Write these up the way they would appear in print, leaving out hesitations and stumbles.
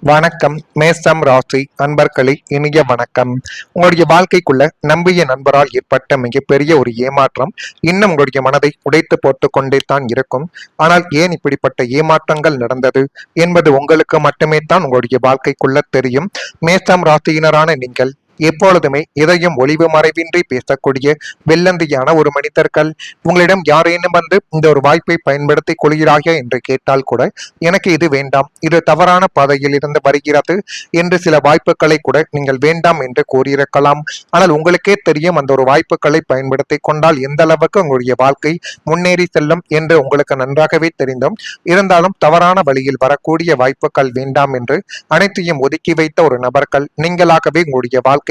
வணக்கம். மேசம் ராசி அன்பர்களே, இனிய வணக்கம். உங்களுடைய வாழ்க்கைக்குள்ள நம்பிய நண்பரால் ஏற்பட்ட மிகப்பெரிய ஒரு ஏமாற்றம் இன்னும் உங்களுடைய மனதை உடைத்து போட்டு கொண்டே தான் இருக்கும். ஆனால் ஏன் இப்படிப்பட்ட ஏமாற்றங்கள் நடந்தது என்பது உங்களுக்கு மட்டுமே தான் உங்களுடைய வாழ்க்கைக்குள்ள தெரியும். மேசம் ராசியினரான நீங்கள் எப்பொழுதுமே இதையும் ஒளிவு மறைவின்றி பேசக்கூடிய வெள்ளந்தியான ஒரு மனிதர்கள். உங்களிடம் யாரேனும் வந்து இந்த ஒரு வாய்ப்பை பயன்படுத்தி கொள்கிறாயா என்று கேட்டால் கூட எனக்கு இது வேண்டாம், இது தவறான பாதையில் இருந்து வருகிறது என்று சில வாய்ப்புகளை கூட நீங்கள் வேண்டாம் என்று கூறியிருக்கலாம். ஆனால் உங்களுக்கே தெரியும் அந்த ஒரு வாய்ப்புகளை பயன்படுத்தி கொண்டால் எந்த அளவுக்கு உங்களுடைய வாழ்க்கை முன்னேறி செல்லும் என்று உங்களுக்கு நன்றாகவே தெரிந்தும் இருந்தாலும் தவறான வழியில் வரக்கூடிய வாய்ப்புகள் வேண்டாம் என்று அனைத்தையும் ஒதுக்கி வைத்த ஒரு நபர்கள் நீங்களாகவே உங்களுடைய வாழ்க்கைக்குள்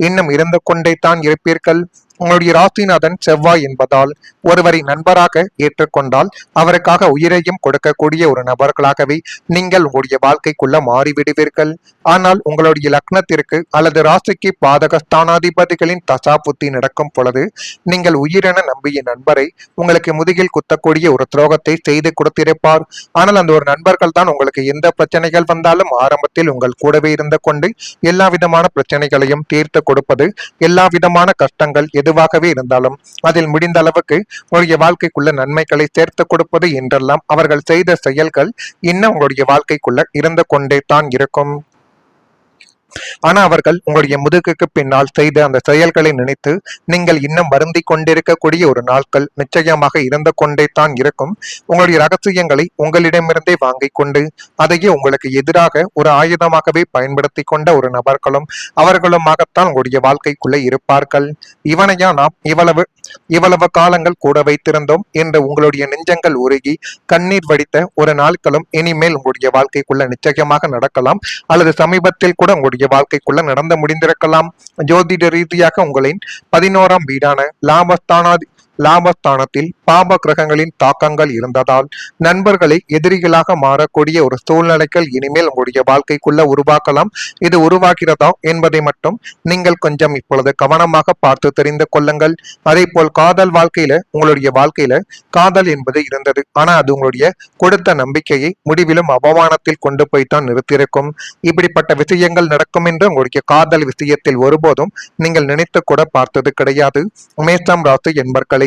இன்னும் இருந்து கொண்டே தான் இருப்பீர்கள். உங்களுடைய ராசிநாதன் செவ்வாய் என்பதால் ஒருவரை நண்பராக ஏற்றுக்கொண்டால் அவருக்காக உயிரையும் கொடுக்கக்கூடிய ஒரு நபர்களாகவே நீங்கள் உங்களுடைய வாழ்க்கைக்குள்ள மாறிவிடுவீர்கள். ஆனால் உங்களுடைய லக்னத்திற்கு அல்லது ராசிக்கு பாதக ஸ்தானாதிபதிகளின் தசா புத்தி நடக்கும் பொழுது நீங்கள் உயிரென நம்பிய நண்பரை உங்களுக்கு முதுகில் குத்தக்கூடிய ஒரு துரோகத்தை செய்து கொடுத்திருப்பார். ஆனால் அந்த ஒரு நண்பர்கள் தான் உங்களுக்கு எந்த பிரச்சனைகள் வந்தாலும் ஆரம்பத்தில் உங்கள் கூடவே இருந்து கொண்டு எல்லா விதமான பிரச்சனைகளையும் தீர்த்து கொடுப்பது, எல்லா விதமான கஷ்டங்கள் எதுவாகவே இருந்தாலும் அதில் முடிந்த அளவுக்கு உங்களுடைய வாழ்க்கைக்குள்ள நன்மைகளை சேர்த்து கொடுப்பது என்றெல்லாம் அவர்கள் செய்த செயல்கள் இன்னும் உங்களுடைய வாழ்க்கைக்குள்ள இருந்து கொண்டே தான் இருக்கும். ஆனா அவர்கள் உங்களுடைய முதுகுக்கு பின்னால் செய்த அந்த செயல்களை நினைத்து நீங்கள் இன்னும் வருந்தி கொண்டிருக்கக்கூடிய ஒரு நாட்கள் நிச்சயமாக இருந்து கொண்டே தான் இருக்கும். உங்களுடைய ரகசியங்களை உங்களிடமிருந்தே வாங்கிக் கொண்டு அதையே உங்களுக்கு எதிராக ஒரு ஆயுதமாகவே பயன்படுத்தி கொண்ட ஒரு நபர்களும் அவர்களுமாகத்தான் உங்களுடைய வாழ்க்கைக்குள்ளே இருப்பார்கள். இவனையா நாம் இவ்வளவு காலங்கள் கூட வைத்திருந்தோம் என்று உங்களுடைய நெஞ்சங்கள் உருகி கண்ணீர் வடித்த ஒரு நாட்களும் இனிமேல் உங்களுடைய வாழ்க்கைக்குள்ள நிச்சயமாக நடக்கலாம். அல்லது சமீபத்தில் கூட உங்களுடைய வாழ்க்கைக்குள்ள நடந்து முடிந்திருக்கலாம். ஜோதிட ரீதியாக உங்களின் 11ஆம் வீடான லாபஸ்தானத்தில் பாப கிரகங்களின் தாக்கங்கள் இருந்ததால் நண்பர்களை எதிரிகளாக மாறக்கூடிய ஒரு சூழ்நிலைகள் இனிமேல் உங்களுடைய வாழ்க்கைக்குள்ள உருவாக்கலாம். இது உருவாகிறதா என்பதை மட்டும் நீங்கள் கொஞ்சம் இப்பொழுது கவனமாக பார்த்து தெரிந்து கொள்ளுங்கள். அதே போல் காதல் உங்களுடைய வாழ்க்கையில காதல் என்பது இருந்தது. ஆனா அது உங்களுடைய கொடுத்த நம்பிக்கையை முடிவிலும் அவமானத்தில் கொண்டு போய்தான் நிறுத்தியிருக்கும். இப்படிப்பட்ட விஷயங்கள் நடக்கும் என்று உங்களுடைய காதல் விஷயத்தில் ஒருபோதும் நீங்கள் நினைத்து கூட பார்த்தது கிடையாது. மேசம் ராசி என்பர்களே,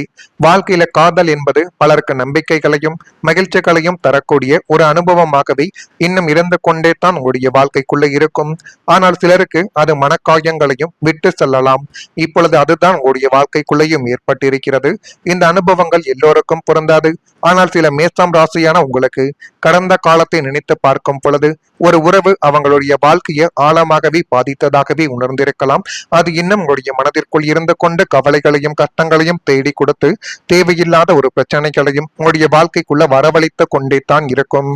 வாழ்க்கையில காதல் என்பது பலருக்கு நம்பிக்கைகளையும் மகிழ்ச்சிகளையும் தரக்கூடிய ஒரு அனுபவமாகவே இன்னும் இருந்து கொண்டே தான் உங்களுடைய வாழ்க்கைக்குள்ள இருக்கும். ஆனால் சிலருக்கு அது மனக்காயங்களையும் விட்டு செல்லலாம். இப்பொழுது அதுதான் உங்களுடைய வாழ்க்கைக்குள்ளேயும் ஏற்பட்டிருக்கிறது. இந்த அனுபவங்கள் எல்லோருக்கும் பொருந்தாது. ஆனால் சில மேசம் ராசியான உங்களுக்கு கடந்த காலத்தை நினைத்து பார்க்கும் பொழுது ஒரு உறவு அவங்களுடைய வாழ்க்கையை ஆழமாகவே பாதித்ததாகவே உணர்ந்திருக்கலாம். அது இன்னும் உங்களுடைய மனதிற்குள் இருந்து கொண்டு கவலைகளையும் கஷ்டங்களையும் தேடி கொடுத்து தேவையில்லாத ஒரு பிரச்சனைகளையும் உங்களுடைய வாழ்க்கைக்குள்ள வரவழைத்து கொண்டே தான் இருக்கும்.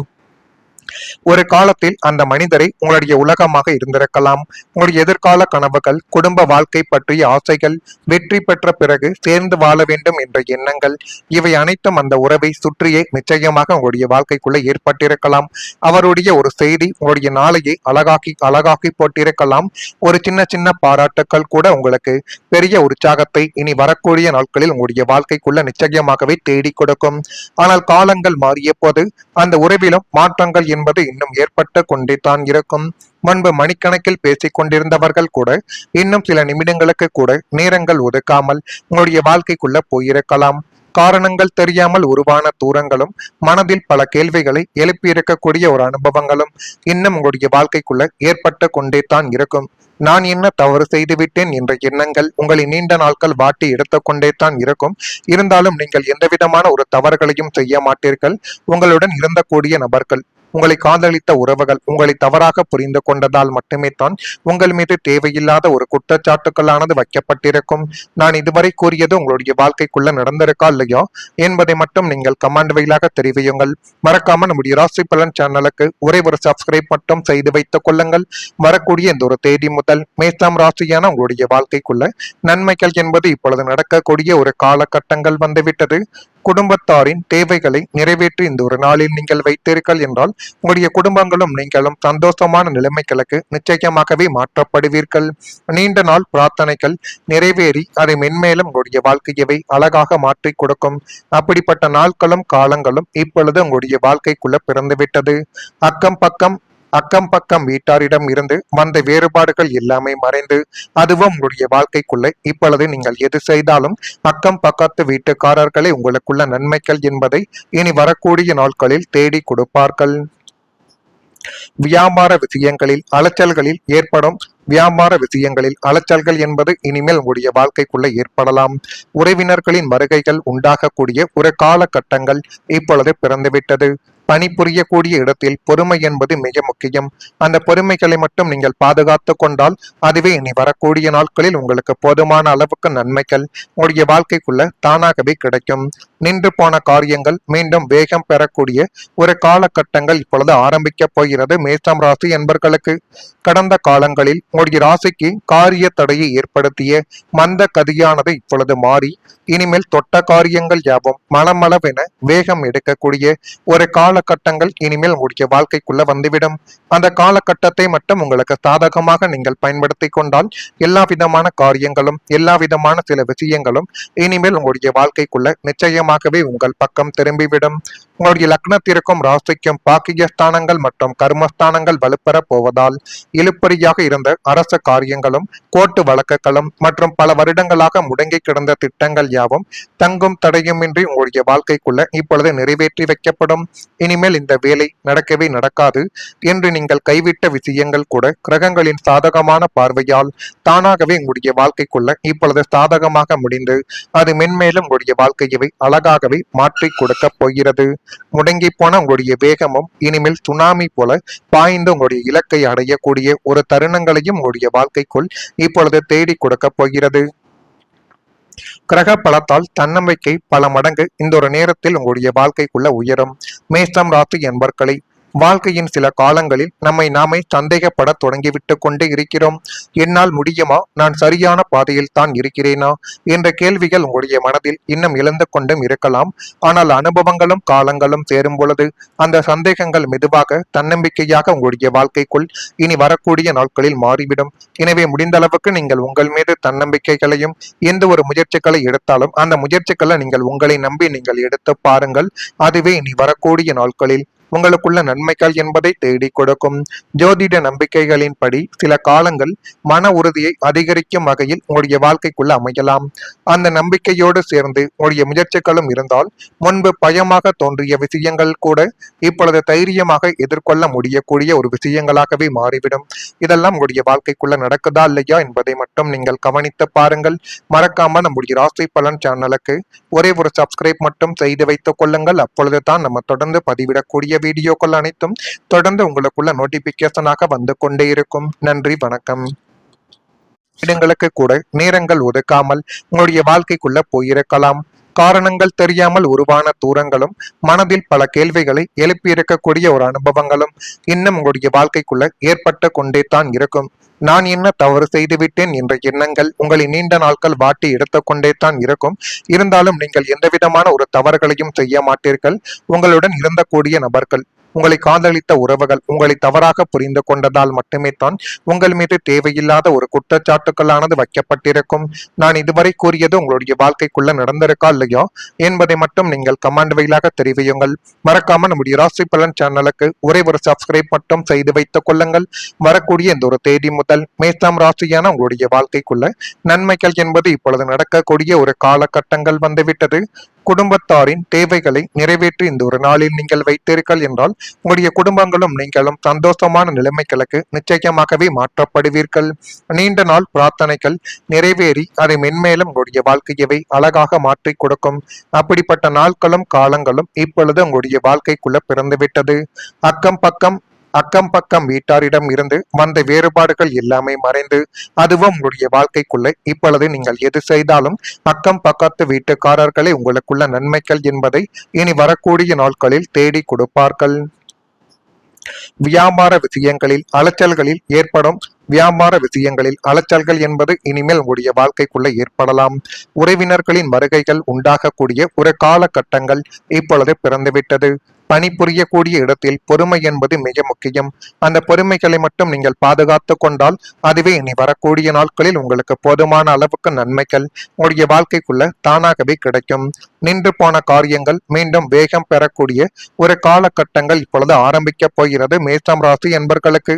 ஒரு காலத்தில் அந்த மனிதரை உங்களுடைய உலகமாக இருந்திருக்கலாம். உங்களுடைய எதிர்கால கனவுகள், குடும்ப வாழ்க்கை பற்றிய ஆசைகள், வெற்றி பெற்ற பிறகு சேர்ந்து வாழ வேண்டும் என்ற எண்ணங்கள், இவை அனைத்தும் அந்த உறவை சுற்றியே நிச்சயமாக உங்களுடைய வாழ்க்கைக்குள்ள ஏற்பட்டிருக்கலாம். அவருடைய ஒரு செய்தி உங்களுடைய நாளையை அழகாக்கி போட்டிருக்கலாம். ஒரு சின்ன சின்ன பாராட்டுக்கள் கூட உங்களுக்கு பெரிய உற்சாகத்தை இனி வரக்கூடிய நாட்களில் உங்களுடைய வாழ்க்கைக்குள்ள நிச்சயமாகவே தேடி கொடுக்கும். ஆனால் காலங்கள் மாறிய போது அந்த உறவிலும் மாற்றங்கள் என்பது இன்னும் ஏற்பட்டு கொண்டே தான் இருக்கும். முன்பு மணிக்கணக்கில் பேசிக் கொண்டிருந்தவர்கள் கூட இன்னும் சில நிமிடங்களுக்கு கூட நேரங்கள் ஒதுக்காமல் உங்களுடைய வாழ்க்கைக்குள்ள போயிருக்கலாம். காரணங்கள் தெரியாமல் உருவான தூரங்களும் மனதில் பல கேள்விகளை எழுப்பியிருக்கக்கூடிய ஒரு அனுபவங்களும் இன்னும் உங்களுடைய வாழ்க்கைக்குள்ள ஏற்பட்டு கொண்டே தான் இருக்கும். நான் என்ன தவறு செய்துவிட்டேன் என்ற எண்ணங்கள் உங்களை நீண்ட நாட்கள் வாட்டி எடுத்துக்கொண்டே தான் இருக்கும். இருந்தாலும் நீங்கள் எந்தவிதமான ஒரு தவறுகளையும் செய்ய மாட்டீர்கள். உங்களுடன் இருந்தக்கூடிய நபர்கள், உங்களை காதலித்த உறவுகள் உங்களை தவறாக புரிந்து கொண்டதால் மட்டுமே தான் உங்கள் மீது தேவையில்லாத ஒரு குற்றச்சாட்டுகளானது வைக்கப்பட்டிருக்கும். நான் இதுவரை கூறியது உங்களுடைய வாழ்க்கைக்குள்ள நடந்திருக்கா இல்லையா என்பதை மட்டும் நீங்கள் கமெண்ட் வாயிலாக தெரிவியுங்கள். மறக்காம நம்முடைய ராசி பலன் சேனலுக்கு ஒரே ஒரு சப்ஸ்கிரைப் மட்டும் செய்து வைத்துக் கொள்ளுங்கள். வரக்கூடிய இந்த ஒரு தேதி முதல் மேசம் ராசியான உங்களுடைய வாழ்க்கைக்குள்ள நன்மைகள் என்பது இப்பொழுது நடக்கக்கூடிய ஒரு காலகட்டங்கள் வந்துவிட்டது. குடும்பத்தாரின் தேவைகளை நிறைவேற்றி இந்த ஒரு நாளில் நீங்கள் வைத்தீர்கள் என்றால் உங்களுடைய குடும்பங்களும் நீங்களும் சந்தோஷமான நிலைமைகளுக்கு நிச்சயமாகவே மாற்றப்படுவீர்கள். நீண்ட நாள் பிரார்த்தனைகள் நிறைவேறி அதை மென்மேலும் உங்களுடைய வாழ்க்கையவை அழகாக மாற்றி கொடுக்கும். அப்படிப்பட்ட நாட்களும் காலங்களும் இப்பொழுது உங்களுடைய வாழ்க்கைக்குள்ள பிறந்துவிட்டது. அக்கம் பக்கம் அக்கம் பக்கம் வீட்டாரிடம் இருந்து வந்த வேறுபாடுகள் எல்லாமே மறைந்து அதுவும் உங்களுடைய வாழ்க்கைக்குள்ள இப்பொழுது நீங்கள் எது செய்தாலும் அக்கம் பக்கத்து வீட்டுக்காரர்களே உங்களுக்குள்ள நன்மைகள் என்பதை இனி வரக்கூடிய நாட்களில் தேடி கொடுப்பார்கள். வியாபார விஷயங்களில் அலைச்சல்களில் ஏற்படும் வியாபார விஷயங்களில் அலைச்சல்கள் என்பது இனிமேல் உங்களுடைய வாழ்க்கைக்குள்ள ஏற்படலாம். உறவினர்களின் வருகைகள் உண்டாகக்கூடிய ஒரு காலகட்டங்கள் இப்பொழுது பிறந்துவிட்டது. பணிபுரியக்கூடிய இடத்தில் பொறுமை என்பது மிக முக்கியம். அந்த பொறுமைகளை மட்டும் நீங்கள் பாதுகாத்து கொண்டால் அதுவே இனி வரக்கூடிய நாட்களில் உங்களுக்கு போதுமான அளவுக்கு நன்மைகள் உங்களுடைய வாழ்க்கைக்குள்ள தானாகவே கிடைக்கும். நின்று போன காரியங்கள் மீண்டும் வேகம் பெறக்கூடிய ஒரு காலகட்டங்கள் இப்பொழுது ஆரம்பிக்க போகிறது மேஷம் ராசி என்பர்களுக்கு. கடந்த காலங்களில் உங்களுடைய ராசிக்கு காரிய தடையை ஏற்படுத்திய மந்த கதியானது இப்பொழுது மாறி இனிமேல் தொட்ட காரியங்கள் யாவும் மளமளவென வேகம் எடுக்கக்கூடிய ஒரு காலகட்டங்கள் இனிமேல் உங்களுடைய வாழ்க்கைக்குள்ள வந்துவிடும். அந்த காலகட்டத்தை மட்டும் உங்களுக்கு சாதகமாக நீங்கள் பயன்படுத்தி கொண்டால் எல்லா விதமான காரியங்களும் எல்லா விதமான சில விஷயங்களும் இனிமேல் உங்களுடைய வாழ்க்கைக்குள்ள நிச்சயமாகவே உங்கள் பக்கம் திரும்பிவிடும். உங்களுடைய லக்னத்திற்கும் ராசிக்கும் பாக்கியஸ்தானங்கள் மற்றும் கர்மஸ்தானங்கள் வலுப்பெற போவதால் இழுப்பறியாக இருந்த அரச காரியங்களும் கோர்ட்டு வழக்குகளும் மற்றும் பல வருடங்களாக முடங்கி கிடந்த திட்டங்கள் யாவும் தங்கும் தடையுமின்றி உங்களுடைய வாழ்க்கைக்குள்ள இப்பொழுது நிறைவேற்றி வைக்கப்படும். இனிமேல் இந்த வேலை நடக்கவே நடக்காது என்று நீங்கள் கைவிட்ட விஷயங்கள் கூட கிரகங்களின் சாதகமான பார்வையால் தானாகவே உங்களுடைய வாழ்க்கைக்குள்ள இப்பொழுது சாதகமாக முடிந்து அது மென்மேலும் உங்களுடைய வாழ்க்கையவை அழகாகவே மாற்றி கொடுக்க போகிறது. முடங்கி போன உங்களுடைய வேகமும் இனிமேல் சுனாமி போல பாய்ந்து உங்களுடைய இலக்கை அடையக்கூடிய ஒரு தருணங்களையும் உங்களுடைய வாழ்க்கைக்குள் இப்பொழுது தேடி கொடுக்க போகிறது. கிரக பலத்தால் தன்னம்பிக்கை பல மடங்கு இந்த ஒரு நேரத்தில் உங்களுடைய வாழ்க்கைக்குள்ள உயரும். மேஷம் ராசி என்பர்களை வாழ்க்கையின் சில காலங்களில் நம்மை நாமே சந்தேகப்பட தொடங்கிவிட்டு கொண்டே இருக்கிறோம். என்னால் முடியுமா, நான் சரியான பாதையில் தான் இருக்கிறேனா என்ற கேள்விகள் உங்களுடைய மனதில் இன்னும் எழுந்து கொண்டும் இருக்கலாம். ஆனால் அனுபவங்களும் காலங்களும் சேரும் பொழுது அந்த சந்தேகங்கள் மெதுவாக தன்னம்பிக்கையாக உங்களுடைய வாழ்க்கைக்குள் இனி வரக்கூடிய நாட்களில் மாறிவிடும். எனவே முடிந்த அளவுக்கு நீங்கள் உங்கள் மீது தன்னம்பிக்கைகளையும் எந்த ஒரு முயற்சிகளை எடுத்தாலும் அந்த முயற்சிகளை நீங்கள் உங்களை நம்பி நீங்கள் எடுத்து பாருங்கள். அதுவே இனி வரக்கூடிய நாட்களில் உங்களுக்குள்ள நன்மைகள் என்பதை தேடி கொடுக்கும். ஜோதிட நம்பிக்கைகளின்படி சில காலங்கள் மன உறுதியை அதிகரிக்கும் வகையில் உங்களுடைய வாழ்க்கைக்குள்ள அமையலாம். அந்த நம்பிக்கையோடு சேர்ந்து உங்களுடைய முயற்சிகளும் இருந்தால் முன்பு பயமாக தோன்றிய விஷயங்கள் கூட இப்பொழுது தைரியமாக எதிர்கொள்ள முடியக்கூடிய ஒரு விஷயங்களாகவே மாறிவிடும். இதெல்லாம் உங்களுடைய வாழ்க்கைக்குள்ள நடக்குதா இல்லையா என்பதை மட்டும் நீங்கள் கவனித்து பாருங்கள். மறக்காம நம்முடைய ராசி பலன் சேனலுக்கு ஒரே ஒரு சப்ஸ்கிரைப் மட்டும் செய்து வைத்துக் கொள்ளுங்கள். அப்பொழுது தான் நம்ம தொடர்ந்து பதிவிடக்கூடிய வீடியோக்கள் அனைத்தும் தொடர்ந்து உங்களுக்குள்ள நோட்டிபிகேஷனாக வந்து கொண்டே இருக்கும். நன்றி, வணக்கம். இடங்களுக்கு கூட நேரங்கள் ஒதுக்காமல் உங்களுடைய வாழ்க்கைக்குள்ள போயிருக்கலாம். காரணங்கள் தெரியாமல் உருவான தூரங்களும் மனதில் பல கேள்விகளை எழுப்பியிருக்கக்கூடிய ஒரு அனுபவங்களும் இன்னும் உங்களுடைய வாழ்க்கைக்குள்ள ஏற்பட்டு கொண்டே தான் இருக்கும். நான் என்ன தவறு செய்துவிட்டேன் என்ற எண்ணங்கள் உங்களை நீண்ட நாட்கள் வாட்டி எடுத்துக்கொண்டே தான் இருக்கும். இருந்தாலும் நீங்கள் எந்தவிதமான ஒரு தவறுகளையும் செய்ய மாட்டீர்கள். உங்களுடன் இருந்தக்கூடிய நபர்கள், உங்களை காதலித்த உறவுகள் உங்களை தவறாக புரிந்து கொண்டதால் மட்டுமே தான் உங்கள் மீது தேவையில்லாத ஒரு குற்றச்சாட்டுகளானது வைக்கப்பட்டிருக்கும். நான் இதுவரை கூறியது உங்களுடைய வாழ்க்கைக்குள்ள நடந்திருக்கா இல்லையா என்பதை மட்டும் நீங்கள் கமெண்ட் வழியாக தெரிவியுங்கள். மறக்காம நம்முடைய ராசி பலன் சேனலுக்கு ஒரே ஒரு சப்ஸ்கிரைப் மட்டும் செய்து வைத்துக் கொள்ளுங்கள். வரக்கூடிய இந்த ஒரு தேதி முதல் மேஷம் ராசியான உங்களுடைய வாழ்க்கைக்குள்ள நன்மைகள் என்பது இப்பொழுது நடக்கக்கூடிய ஒரு காலகட்டங்கள் வந்துவிட்டது. குடும்பத்தாரின் தேவைகளை நிறைவேற்றி இந்த ஒரு நாளில் நீங்கள் வைத்தீர்கள் என்றால் உங்களுடைய குடும்பங்களும் நீங்களும் சந்தோஷமான நிலைமைகளுக்கு நிச்சயமாகவே மாற்றப்படுவீர்கள். நீண்ட நாள் பிரார்த்தனைகள் நிறைவேறி அதை மென்மேலும் உங்களுடைய வாழ்க்கையவை அழகாக மாற்றி கொடுக்கும். அப்படிப்பட்ட நாட்களும் காலங்களும் இப்பொழுது உங்களுடைய வாழ்க்கைக்குள்ள பிறந்துவிட்டது. அக்கம் பக்கம் வீட்டாரிடம் இருந்து வந்த வேறுபாடுகள் எல்லாமே மறைந்து அதுவும் உங்களுடைய வாழ்க்கைக்குள்ள இப்பொழுது நீங்கள் எது செய்தாலும் அக்கம் பக்கத்து வீட்டுக்காரர்களே உங்களுக்குள்ள நன்மைகள் என்பதை இனி வரக்கூடிய நாட்களில் தேடி கொடுப்பார்கள். வியாபார விஷயங்களில் அலைச்சல்கள் என்பது இனிமேல் உங்களுடைய வாழ்க்கைக்குள்ள ஏற்படலாம். உறவினர்களின் வருகைகள் உண்டாகக்கூடிய ஒரு காலகட்டங்கள் இப்பொழுது பிறந்துவிட்டது. பணிபுரியக்கூடிய இடத்தில் பொறுமை என்பது மிக முக்கியம். அந்த பொறுமைகளை மட்டும் நீங்கள் பாதுகாத்து கொண்டால் அதுவே இனி வரக்கூடிய நாட்களில் உங்களுக்கு போதுமான அளவுக்கு நன்மைகள் உங்களுடைய வாழ்க்கைக்குள்ள தானாகவே கிடைக்கும். நின்று போன காரியங்கள் மீண்டும் வேகம் பெறக்கூடிய ஒரு காலகட்டங்கள் இப்பொழுது ஆரம்பிக்க போகிறது மேஷம் ராசி என்பர்களுக்கு.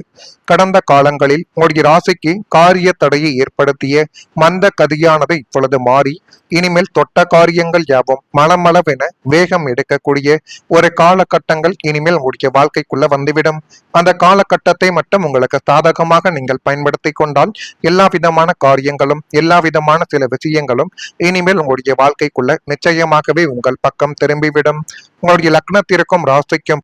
கடந்த காலங்களில் உங்களுடைய ராசிக்கு காரிய தடையை ஏற்படுத்திய மந்த கதியானது இப்பொழுது மாறி இனிமேல் தொட்ட காரியங்கள் யாவும் மளமளவென வேகம் எடுக்கக்கூடிய ஒரு காலகட்டங்கள் இனிமேல் உங்களுடைய வாழ்க்கைக்குள்ள வந்துவிடும். அந்த காலகட்டத்தை மட்டும் உங்களுக்கு சாதகமாக நீங்கள் பயன்படுத்தி கொண்டால் எல்லா விதமான காரியங்களும் எல்லா விதமான சில விஷயங்களும் இனிமேல் உங்களுடைய வாழ்க்கைக்குள்ள நிச்சயமாகவே உங்கள் பக்கம் திரும்பிவிடும். உங்களுடைய லக்னத்திற்கும் ராசிக்கும்